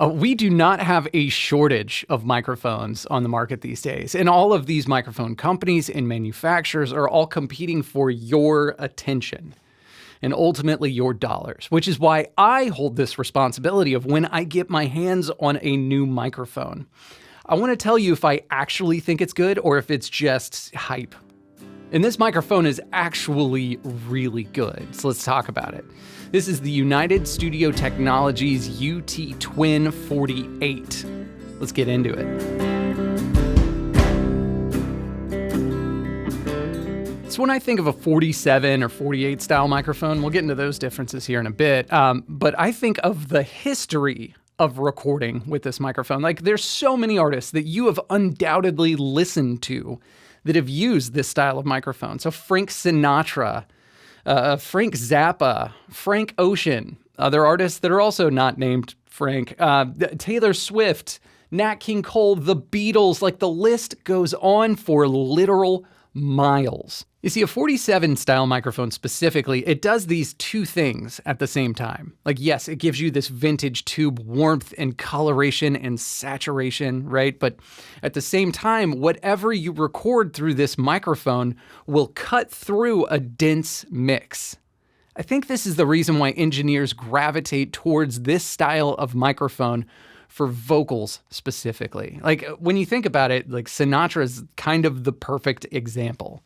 We do not have a shortage of microphones on the market these days, and all of these microphone companies and manufacturers are all competing for your attention and ultimately your dollars, which is why I hold this responsibility of when I get my hands on a new microphone. I want to tell you if I actually think it's good or if it's just hype. And this microphone is actually really good, so let's talk about it. This is the United Studio Technologies UT Twin 48. Let's get into it. So when I think of a 47 or 48 style microphone, we'll get into those differences here in a bit, but I think of the history of recording with this microphone. Like, there's so many artists that you have undoubtedly listened to that have used this style of microphone. So Frank Sinatra, Frank Zappa, Frank Ocean, other artists that are also not named Frank, Taylor Swift, Nat King Cole, the Beatles, like the list goes on for literal miles. You see, a 47 style microphone specifically, it does these two things at the same time. Like, yes, it gives you this vintage tube warmth and coloration and saturation, right? But at the same time, whatever you record through this microphone will cut through a dense mix. I think this is the reason why engineers gravitate towards this style of microphone for vocals specifically. Like, when you think about it, like, Sinatra is kind of the perfect example.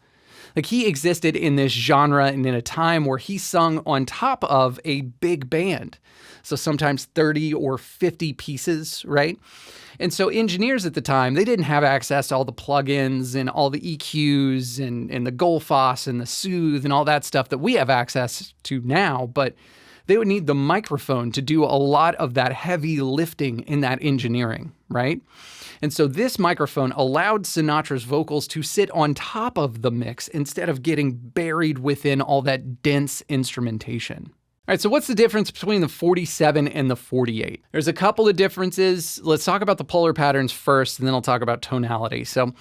Like, he existed in this genre and in a time where he sung on top of a big band. So sometimes 30 or 50 pieces, right? And so engineers at the time, they didn't have access to all the plugins and all the EQs and the Goldfoss and the Soothe and all that stuff that we have access to now, but they would need the microphone to do a lot of that heavy lifting in that engineering, right? And so this microphone allowed Sinatra's vocals to sit on top of the mix instead of getting buried within all that dense instrumentation. All right, so what's the difference between the 47 and the 48? There's a couple of differences. Let's talk about the polar patterns first, and then I'll talk about tonality. So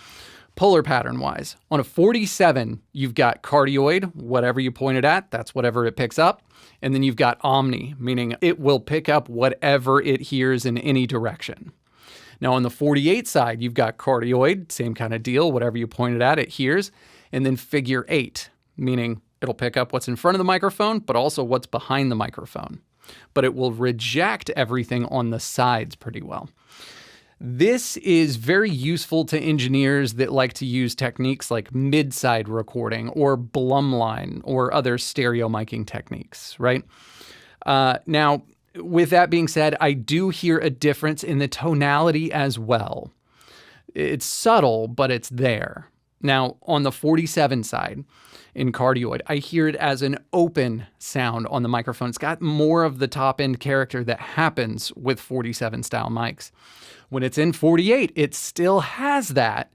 polar pattern wise, on a 47, you've got cardioid, whatever you point it at, that's whatever it picks up. And then you've got omni, meaning it will pick up whatever it hears in any direction. Now on the 48 side, you've got cardioid, same kind of deal, whatever you point it at, it hears. And then figure 8, meaning it'll pick up what's in front of the microphone, but also what's behind the microphone. But it will reject everything on the sides pretty well. This is very useful to engineers that like to use techniques like mid-side recording or Blumline or other stereo miking techniques, right? Now, with that being said, I do hear a difference in the tonality as well. It's subtle, but it's there. Now, on the 47 side, in cardioid, I hear it as an open sound on the microphone. It's got more of the top-end character that happens with 47 style mics. When it's in 48, it still has that,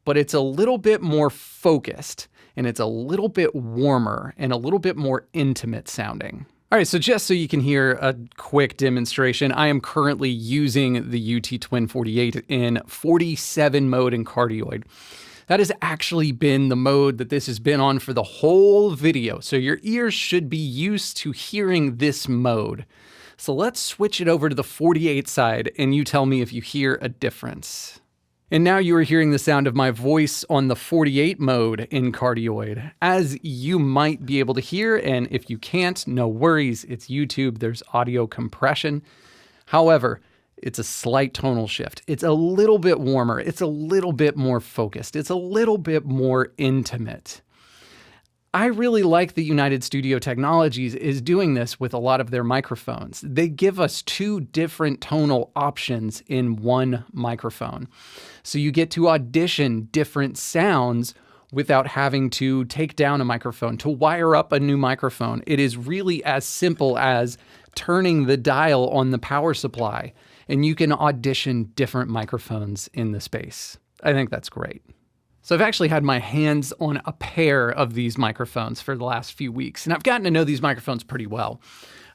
but it's a little bit more focused, and it's a little bit warmer and a little bit more intimate sounding. All right, so just so you can hear a quick demonstration, I am currently using the UT Twin 48 in 47 mode in cardioid. That has actually been the mode that this has been on for the whole video, so your ears should be used to hearing this mode. So let's switch it over to the 48 side, and you tell me if you hear a difference. And now you are hearing the sound of my voice on the 48 mode in cardioid, as you might be able to hear, and if you can't, no worries, it's YouTube, there's audio compression. However, it's a slight tonal shift. It's a little bit warmer, it's a little bit more focused, it's a little bit more intimate. I really like the United Studio Technologies is doing this with a lot of their microphones. They give us two different tonal options in one microphone. So you get to audition different sounds without having to take down a microphone, to wire up a new microphone. It is really as simple as turning the dial on the power supply, and you can audition different microphones in the space. I think that's great. So I've actually had my hands on a pair of these microphones for the last few weeks, and I've gotten to know these microphones pretty well.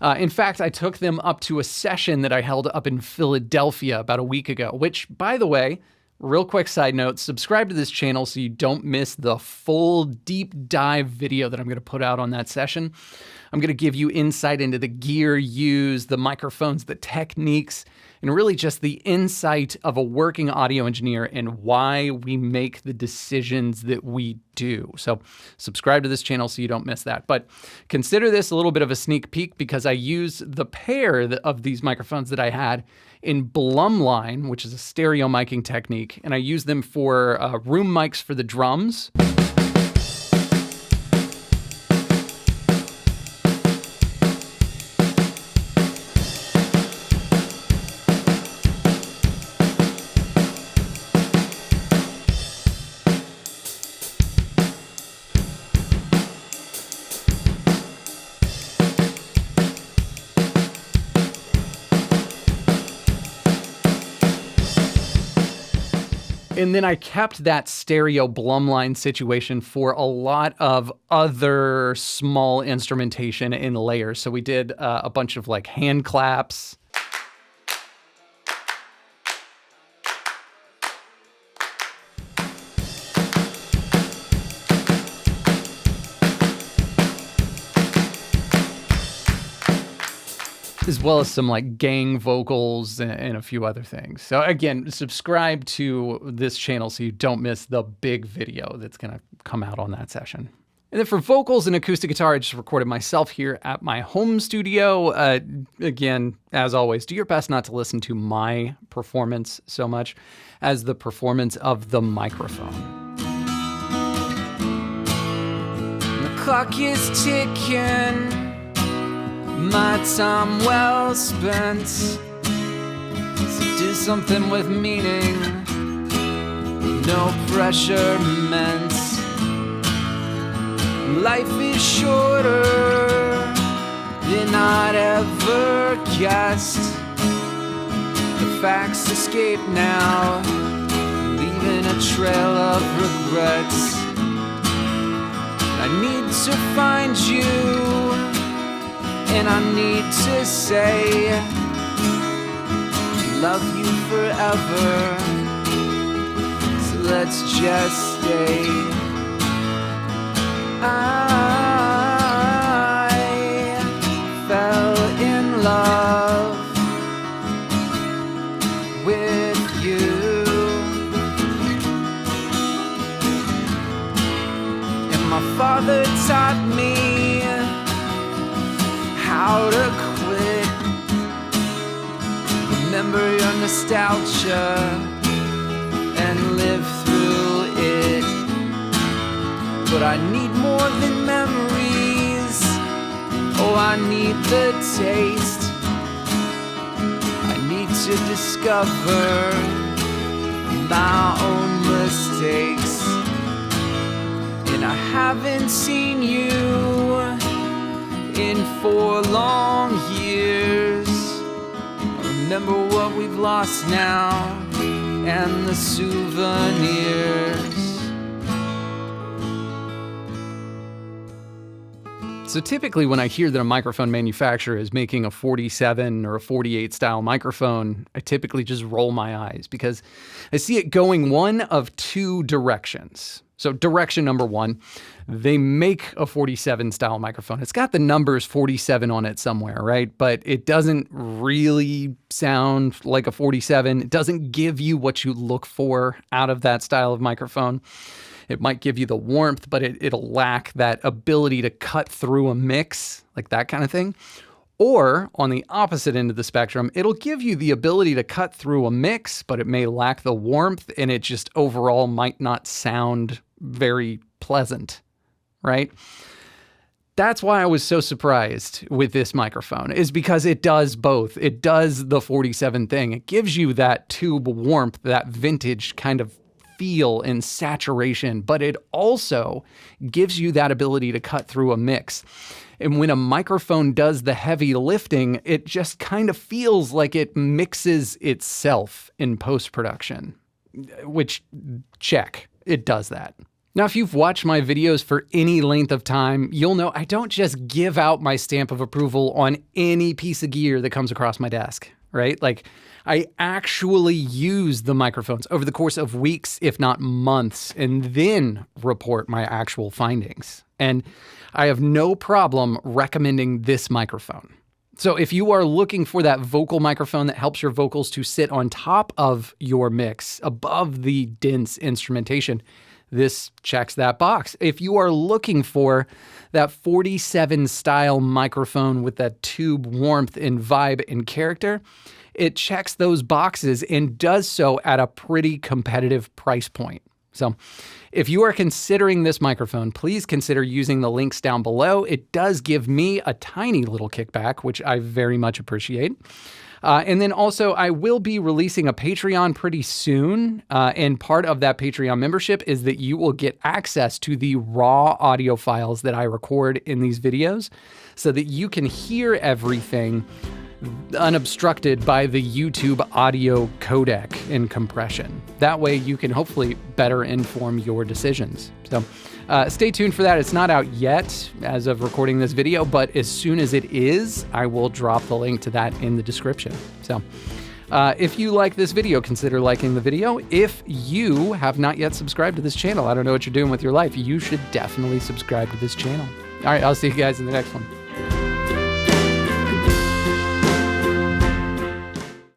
In fact, I took them up to a session that I held up in Philadelphia about a week ago, which, by the way, real quick side note, subscribe to this channel so you don't miss the full deep dive video that I'm going to put out on that session. I'm going to give you insight into the gear used, the microphones, the techniques, and really just the insight of a working audio engineer and why we make the decisions that we do. So subscribe to this channel so you don't miss that. But consider this a little bit of a sneak peek because I use the pair of these microphones that I had in Blumline, which is a stereo miking technique, and I use them for room mics for the drums. And then I kept that stereo Blumline situation for a lot of other small instrumentation in layers. So we did a bunch of like hand claps. As well as some like gang vocals and a few other things. So again, subscribe to this channel so you don't miss the big video that's gonna come out on that session. And then for vocals and acoustic guitar, I just recorded myself here at my home studio. Again, as always, do your best not to listen to my performance so much as the performance of the microphone. The clock is ticking. My time well spent, so do something with meaning, no pressure meant. Life is shorter than I'd ever guessed. The facts escape now, leaving a trail of regrets. I need to find you, and I need to say, love you forever, so let's just stay. I fell in love with you, and my father taught me how to quit. Remember your nostalgia and live through it. But I need more than memories. Oh, I need the taste. I need to discover my own mistakes. And I haven't seen you in 4 long years. Remember what we've lost now and the souvenirs. So typically when I hear that a microphone manufacturer is making a 47 or a 48 style microphone, I typically just roll my eyes because I see it going one of 2 directions. So direction number 1, they make a 47 style microphone. It's got the numbers 47 on it somewhere, right? But it doesn't really sound like a 47. It doesn't give you what you look for out of that style of microphone. It might give you the warmth, but it'll lack that ability to cut through a mix, like that kind of thing. Or on the opposite end of the spectrum, it'll give you the ability to cut through a mix, but it may lack the warmth and it just overall might not sound very pleasant, right? That's why I was so surprised with this microphone, is because it does both. It does the 47 thing. It gives you that tube warmth, that vintage kind of feel and saturation, but it also gives you that ability to cut through a mix. And when a microphone does the heavy lifting, it just kind of feels like it mixes itself in post-production, which, check, it does that. Now, if you've watched my videos for any length of time, you'll know I don't just give out my stamp of approval on any piece of gear that comes across my desk, right? Like, I actually use the microphones over the course of weeks, if not months, and then report my actual findings. And I have no problem recommending this microphone. So if you are looking for that vocal microphone that helps your vocals to sit on top of your mix, above the dense instrumentation, this checks that box. If you are looking for that 47 style microphone with that tube warmth and vibe and character, it checks those boxes and does so at a pretty competitive price point. So if you are considering this microphone, please consider using the links down below. It does give me a tiny little kickback, which I very much appreciate. And then also, I will be releasing a Patreon pretty soon. And part of that Patreon membership is that you will get access to the raw audio files that I record in these videos so that you can hear everything unobstructed by the YouTube audio codec and compression. That way you can hopefully better inform your decisions. So stay tuned for that. It's not out yet as of recording this video, but as soon as it is, I will drop the link to that in the description. So if you like this video, consider liking the video. If you have not yet subscribed to this channel, I don't know what you're doing with your life, you should definitely subscribe to this channel. All right, I'll see you guys in the next one.